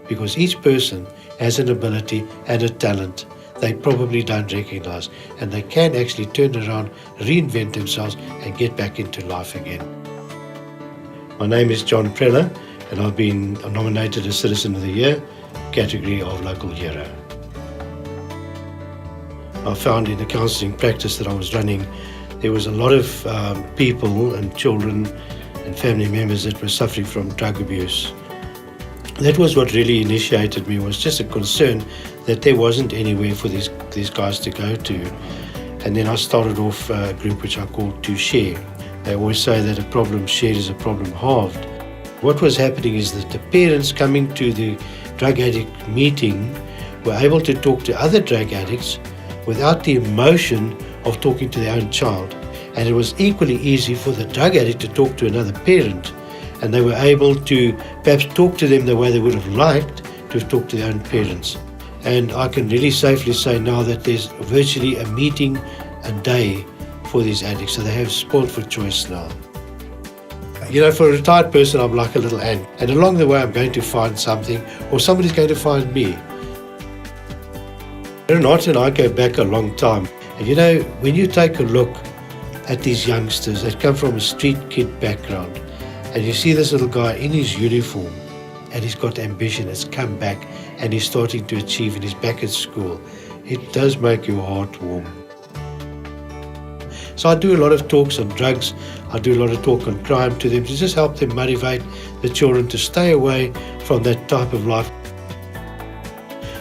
because each person has an ability and a talent they probably don't recognize, and they can actually turn around, reinvent themselves and get back into life again. My name is John Preller, and I've been nominated as Citizen of the Year, category of Local Hero. I found in the counselling practice that I was running, there was a lot of people and children and family members that were suffering from drug abuse. That was what really initiated me, was just a concern that there wasn't anywhere for these guys to go to. And then I started off a group which I called To Share. They always say that a problem shared is a problem halved. What was happening is that the parents coming to the drug addict meeting were able to talk to other drug addicts without the emotion of talking to their own child. And it was equally easy for the drug addict to talk to another parent, and they were able to perhaps talk to them the way they would have liked to talk to their own parents. And I can really safely say now that there's virtually a meeting a day for these addicts, so they have spoiled for choice now. You know, for a retired person, I'm like a little ant, and along the way I'm going to find something, or somebody's going to find me. Renata and I go back a long time, and you know, when you take a look at these youngsters that come from a street kid background, and you see this little guy in his uniform, and he's got ambition, it's come back, and he's starting to achieve, and he's back at school, it does make your heart warm. So I do a lot of talks on drugs, I do a lot of talk on crime to them, to just help them motivate the children to stay away from that type of life.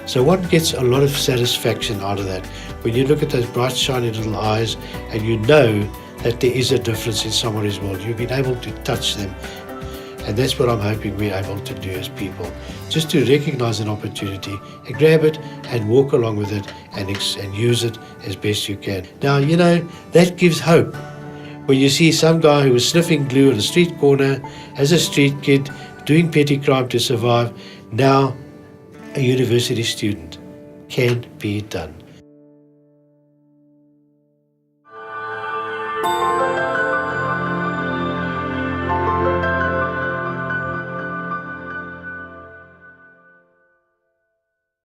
So one gets a lot of satisfaction out of that, when you look at those bright shiny little eyes and you know that there is a difference in somebody's world. You've been able to touch them, and that's what I'm hoping we're able to do as people, just to recognize an opportunity and grab it and walk along with it and use it as best you can. Now, you know, that gives hope. When you see some guy who was sniffing glue on a street corner as a street kid, doing petty crime to survive, now a university student. Can be done.